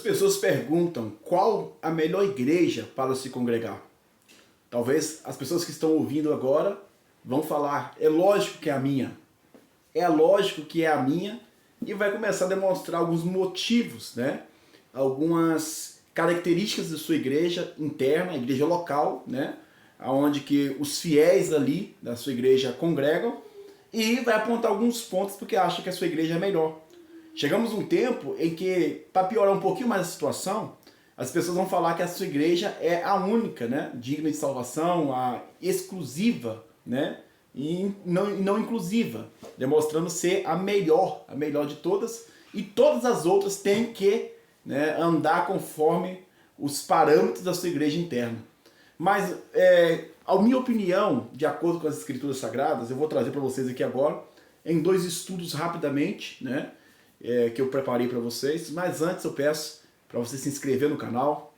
pessoas perguntam qual a melhor igreja para se congregar. Talvez as pessoas que estão ouvindo agora vão falar, é lógico que é a minha. É lógico que é a minha, e vai começar a demonstrar alguns motivos, né? Algumas características da sua igreja interna, igreja local, né? Onde que os fiéis ali da sua igreja congregam, e vai apontar alguns pontos porque acha que a sua igreja é melhor. Chegamos num tempo em que, para piorar um pouquinho mais a situação, as pessoas vão falar que a sua igreja é a única, né? Digna de salvação, a exclusiva, né? E não inclusiva, demonstrando ser a melhor de todas, e todas as outras têm que, né, andar conforme os parâmetros da sua igreja interna. Mas, a minha opinião, de acordo com as escrituras sagradas, eu vou trazer para vocês aqui agora, em 2 estudos rapidamente, né, que eu preparei para vocês. Mas antes eu peço para você se inscrever no canal.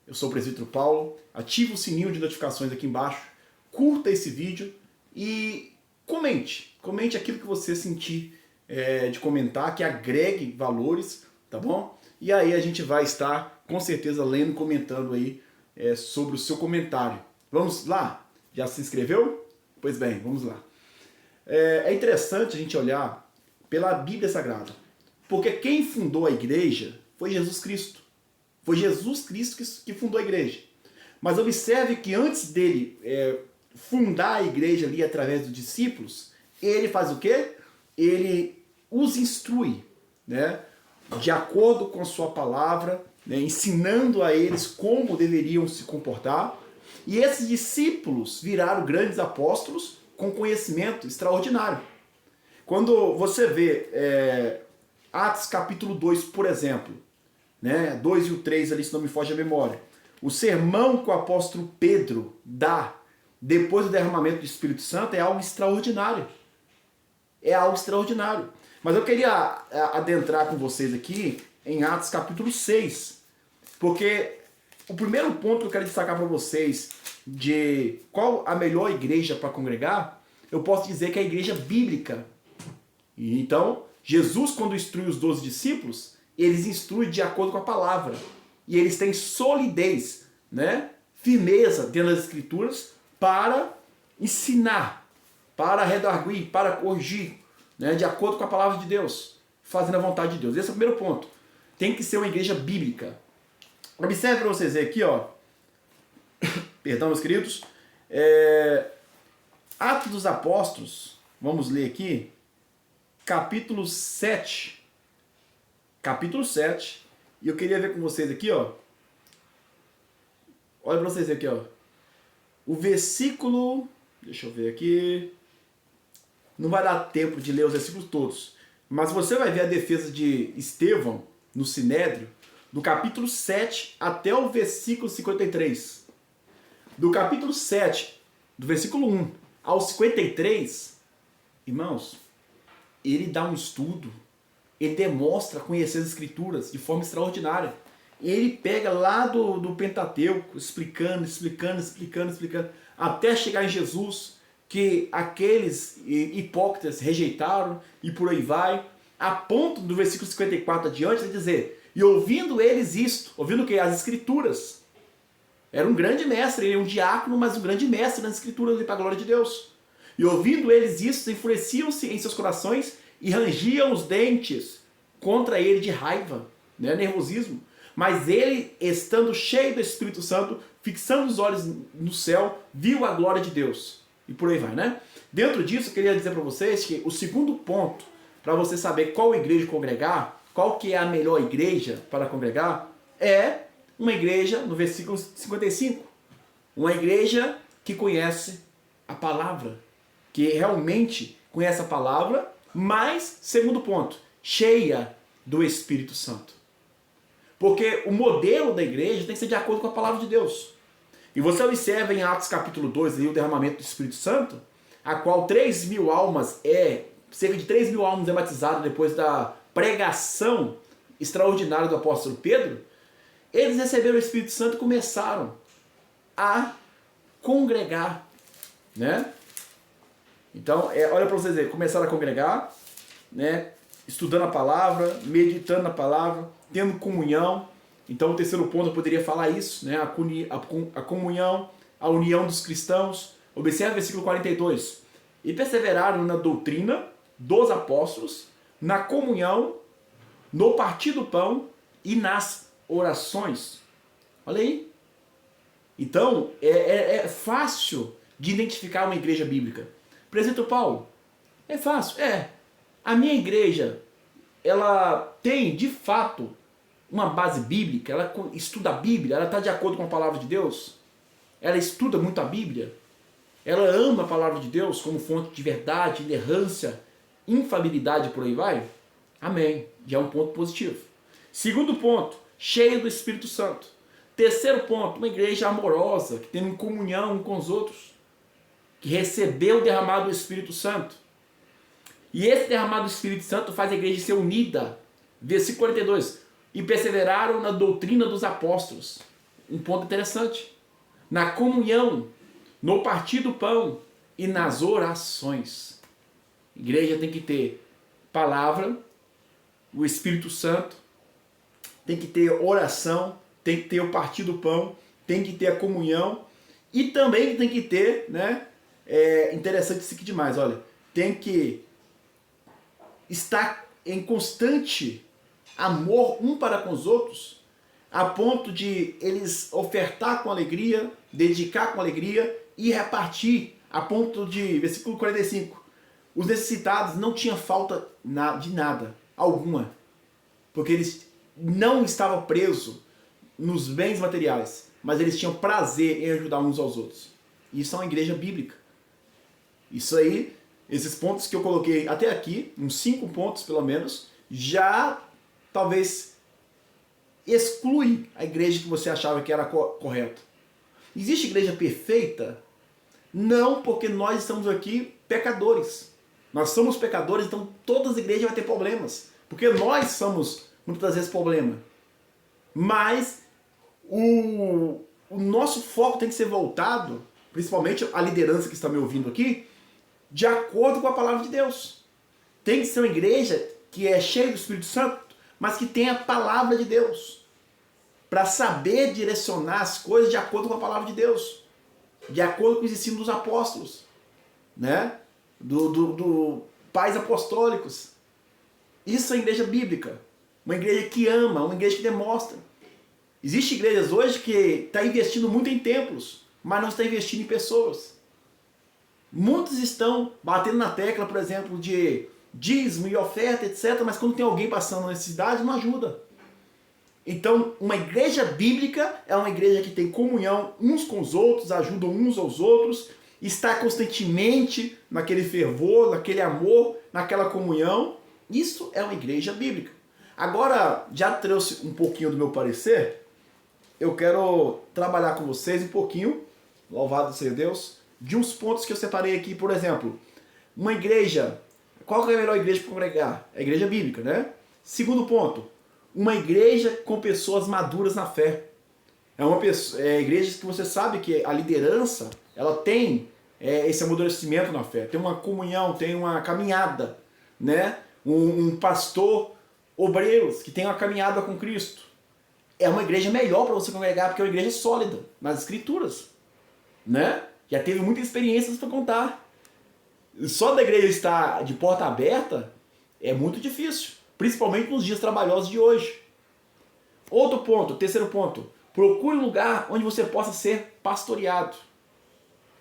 Eu sou o Presbítero Paulo, ative o sininho de notificações aqui embaixo, curta esse vídeo e comente aquilo que você sentir de comentar, que agregue valores, tá bom? E aí a gente vai estar, com certeza, lendo e comentando aí sobre o seu comentário. Vamos lá? Já se inscreveu? Pois bem, vamos lá. É interessante a gente olhar pela Bíblia Sagrada, porque quem fundou a igreja foi Jesus Cristo. Foi Jesus Cristo que fundou a igreja. Mas observe que antes dele fundar a igreja ali através dos discípulos, ele faz o quê? Ele os instrui, né? De acordo com a sua palavra, né? Ensinando a eles como deveriam se comportar. E esses discípulos viraram grandes apóstolos com conhecimento extraordinário. Quando você vê Atos capítulo 2, por exemplo, né? 2 e o 3 ali, se não me foge a memória, o sermão que o apóstolo Pedro dá depois do derramamento do Espírito Santo é algo extraordinário. É algo extraordinário. Mas eu queria adentrar com vocês aqui em Atos capítulo 6, porque o primeiro ponto que eu quero destacar para vocês de qual a melhor igreja para congregar, eu posso dizer que é a igreja bíblica. E então, Jesus, quando instrui os 12 discípulos, eles instruem de acordo com a palavra. E eles têm solidez, né? Firmeza dentro das escrituras para ensinar, para redarguir, para corrigir, né? De acordo com a palavra de Deus, fazendo a vontade de Deus. Esse é o primeiro ponto. Tem que ser uma igreja bíblica. Observe para vocês verem aqui, ó. Perdão, meus queridos. Atos dos Apóstolos, vamos ler aqui, capítulo 7. Capítulo 7. E eu queria ver com vocês aqui, ó. Olha para vocês aqui, ó. O versículo... Deixa eu ver aqui. Não vai dar tempo de ler os versículos todos. Mas você vai ver a defesa de Estevão no Sinédrio, do capítulo 7 até o versículo 53. Do capítulo 7, do versículo 1 ao 53, irmãos, ele dá um estudo, ele demonstra conhecer as escrituras de forma extraordinária. Ele pega lá do Pentateuco, explicando, até chegar em Jesus, que aqueles hipócritas rejeitaram, e por aí vai, a ponto do versículo 54 adiante, ele dizer, e ouvindo eles isto, ouvindo o que? As escrituras. Era um grande mestre, ele é um diácono, mas um grande mestre nas escrituras para a glória de Deus. E ouvindo eles isto, enfureciam-se em seus corações e rangiam os dentes contra ele de raiva, né? Nervosismo. Mas ele, estando cheio do Espírito Santo, fixando os olhos no céu, viu a glória de Deus. E por aí vai, né? Dentro disso, eu queria dizer para vocês que o segundo ponto, para você saber qual igreja congregar, qual que é a melhor igreja para congregar, é uma igreja, no versículo 55, uma igreja que conhece a palavra, que realmente conhece a palavra, mas, segundo ponto, cheia do Espírito Santo. Porque o modelo da igreja tem que ser de acordo com a palavra de Deus. E você observa em Atos capítulo 2, aí, o derramamento do Espírito Santo, a qual 3.000 almas cerca de 3.000 almas é batizado depois da pregação extraordinária do apóstolo Pedro. Eles receberam o Espírito Santo e começaram a congregar, né? Então, olha para vocês verem, começaram a congregar, né? Estudando a palavra, meditando na palavra, tendo comunhão, Então o terceiro ponto eu poderia falar isso, né? A comunhão, a união dos cristãos. Observe o versículo 42. E perseveraram na doutrina dos apóstolos, na comunhão, no partir do pão e nas orações. Olha aí. Então, é fácil de identificar uma igreja bíblica. Presbítero Paulo, é fácil? É. A minha igreja, ela tem, de fato, uma base bíblica, ela estuda a Bíblia, ela está de acordo com a palavra de Deus, ela estuda muito a Bíblia, ela ama a palavra de Deus como fonte de verdade, inerrância, infalibilidade, por aí vai? Amém. Já é um ponto positivo. Segundo ponto, cheia do Espírito Santo. Terceiro ponto, uma igreja amorosa, que tem comunhão com os outros, que recebeu o derramado do Espírito Santo. E esse derramado do Espírito Santo faz a igreja ser unida. Versículo 42. E perseveraram na doutrina dos apóstolos. Um ponto interessante. Na comunhão, no partir do pão e nas orações. A igreja tem que ter palavra, o Espírito Santo, tem que ter oração, tem que ter o partir do pão, tem que ter a comunhão e também tem que ter, né? É interessante isso aqui demais, olha. Tem que estar em constante amor um para com os outros, a ponto de eles ofertar com alegria, dedicar com alegria e repartir, a ponto de, versículo 45, os necessitados não tinham falta de nada, alguma, porque eles não estavam presos nos bens materiais, mas eles tinham prazer em ajudar uns aos outros. Isso é uma igreja bíblica. Isso aí, esses pontos que eu coloquei até aqui, uns 5 pontos pelo menos, já talvez exclui a igreja que você achava que era correta. Existe igreja perfeita? Não, porque nós estamos aqui pecadores. Nós somos pecadores, então todas as igrejas vão ter problemas. Porque nós somos, muitas vezes, problema. Mas o nosso foco tem que ser voltado, principalmente a liderança que está me ouvindo aqui, de acordo com a palavra de Deus. Tem que ser uma igreja que é cheia do Espírito Santo, mas que tem a palavra de Deus, para saber direcionar as coisas de acordo com a palavra de Deus, de acordo com os ensinos dos apóstolos, né? Do pais apostólicos. Isso é igreja bíblica, uma igreja que ama, uma igreja que demonstra. Existem igrejas hoje que estão investindo muito em templos, mas não estão investindo em pessoas. Muitos estão batendo na tecla, por exemplo, de dízimo e oferta, etc., mas quando tem alguém passando necessidade, não ajuda. Então, uma igreja bíblica é uma igreja que tem comunhão uns com os outros, ajudam uns aos outros, está constantemente naquele fervor, naquele amor, naquela comunhão. Isso é uma igreja bíblica. Agora, já trouxe um pouquinho do meu parecer, eu quero trabalhar com vocês um pouquinho, louvado seja Deus, de uns pontos que eu separei aqui. Por exemplo, uma igreja, qual que é a melhor igreja para congregar? É a igreja bíblica, né? Segundo ponto, uma igreja com pessoas maduras na fé. É igrejas que você sabe que a liderança, ela tem esse amadurecimento na fé, tem uma comunhão, tem uma caminhada, né? Um pastor, obreiros que tem uma caminhada com Cristo. É uma igreja melhor para você congregar, porque é uma igreja sólida nas escrituras, né? Já teve muitas experiências para contar. Só da igreja estar de porta aberta é muito difícil, principalmente nos dias trabalhosos de hoje. Outro ponto, terceiro ponto, procure um lugar onde você possa ser pastoreado.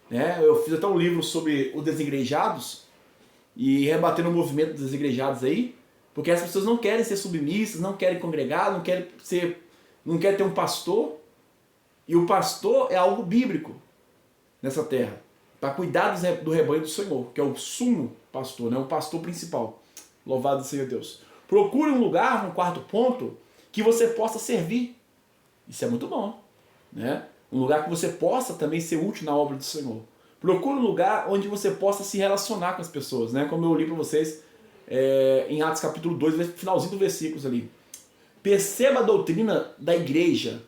Né? Eu fiz até um livro sobre os desigrejados e rebatendo o movimento dos desigrejados aí, porque as pessoas não querem ser submissas, não querem congregar, não querem ter um pastor, e o pastor é algo bíblico nessa terra, para cuidar do rebanho do Senhor, que é o sumo pastor, né? O pastor principal. Louvado seja Deus. Procure um lugar, um quarto ponto, que você possa servir. Isso é muito bom, né? Um lugar que você possa também ser útil na obra do Senhor. Procure um lugar onde você possa se relacionar com as pessoas, né? Como eu li para vocês em Atos capítulo 2, finalzinho do versículos ali. Perceba a doutrina da igreja,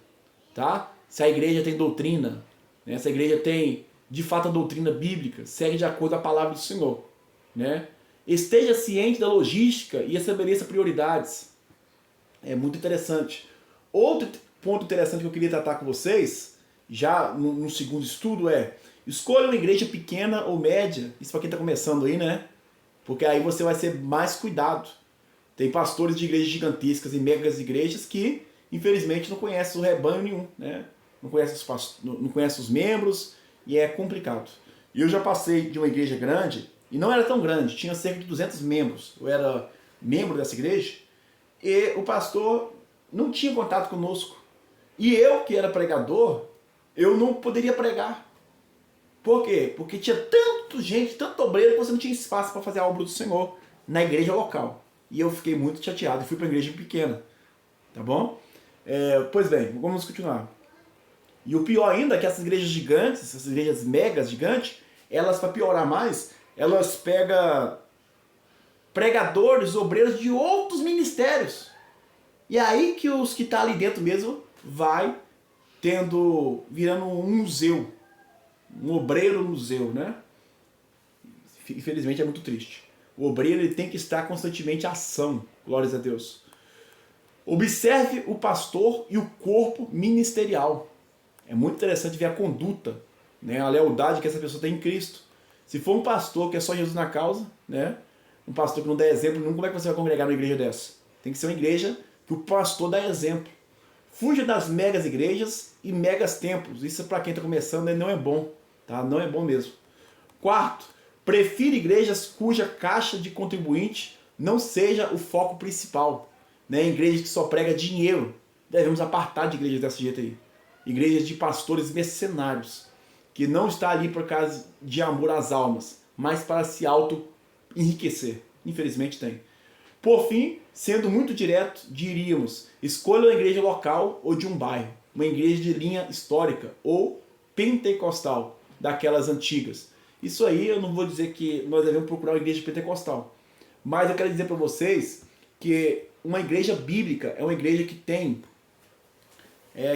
tá? Se a igreja tem doutrina, né? Se a igreja tem, de fato, a doutrina bíblica, segue de acordo com a palavra do Senhor, né? Esteja ciente da logística e estabeleça prioridades. É muito interessante. Outro ponto interessante que eu queria tratar com vocês, já no segundo estudo, é: escolha uma igreja pequena ou média. Isso para quem está começando aí, né? Porque aí você vai ser mais cuidado. Tem pastores de igrejas gigantescas e megas igrejas que, infelizmente, não conhecem o rebanho nenhum, né? Não conhecem os membros e é complicado. E eu já passei de uma igreja grande, e não era tão grande, tinha cerca de 200 membros. Eu era membro dessa igreja e o pastor não tinha contato conosco. E eu, que era pregador, eu não poderia pregar. Por quê? Porque tinha tanta gente, tanto obreiro, que você não tinha espaço para fazer a obra do Senhor na igreja local. E eu fiquei muito chateado e fui para a igreja pequena. Tá bom? Pois bem, vamos continuar. E o pior ainda é que essas igrejas gigantes, essas igrejas megas gigantes, elas, para piorar mais, elas pegam pregadores, obreiros de outros ministérios. E é aí que os que estão ali dentro mesmo vai virando um museu. Um obreiro museu, né? Infelizmente é muito triste. O obreiro ele tem que estar constantemente em ação. Glórias a Deus. Observe o pastor e o corpo ministerial. É muito interessante ver a conduta, né? A lealdade que essa pessoa tem em Cristo. Se for um pastor que é só Jesus na causa, né? Um pastor que não dá exemplo, como é que você vai congregar numa igreja dessa? Tem que ser uma igreja que o pastor dá exemplo. Fuja das megas igrejas e megas templos. Isso para quem está começando não é bom. Tá? Não é bom mesmo. Quarto, prefira igrejas cuja caixa de contribuinte não seja o foco principal. Né? Igrejas que só prega dinheiro. Devemos apartar de igrejas desse jeito aí. Igrejas de pastores mercenários, que não está ali por causa de amor às almas, mas para se auto-enriquecer. Infelizmente tem. Por fim, sendo muito direto, diríamos: escolha uma igreja local ou de um bairro. Uma igreja de linha histórica ou pentecostal, daquelas antigas. Isso aí eu não vou dizer que nós devemos procurar uma igreja pentecostal. Mas eu quero dizer para vocês que uma igreja bíblica é uma igreja que tem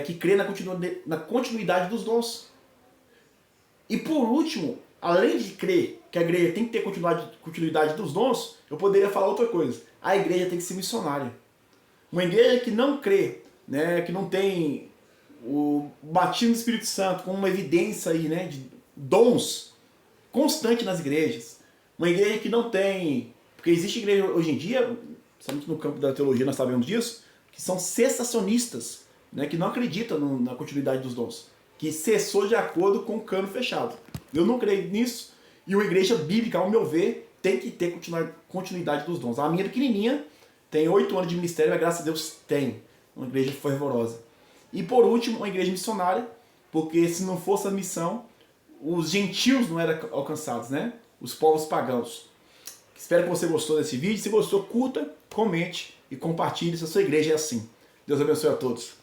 que crê na continuidade dos dons. E por último, além de crer que a igreja tem que ter continuidade dos dons, eu poderia falar outra coisa. A igreja tem que ser missionária. Uma igreja que não crê, né, que não tem o batismo do Espírito Santo como uma evidência aí, né, de dons constante nas igrejas. Uma igreja que não tem... Porque existe igreja hoje em dia, principalmente no campo da teologia nós sabemos disso, que são cessacionistas, né, que não acreditam na continuidade dos dons, que cessou de acordo com o cano fechado. Eu não creio nisso, e uma igreja bíblica, ao meu ver, tem que ter continuidade dos dons. A minha pequenininha tem 8 anos de ministério, mas graças a Deus tem. Uma igreja fervorosa. E por último, uma igreja missionária, porque se não fosse a missão, os gentios não eram alcançados, né? Os povos pagãos. Espero que você gostou desse vídeo. Se gostou, curta, comente e compartilhe se a sua igreja é assim. Deus abençoe a todos.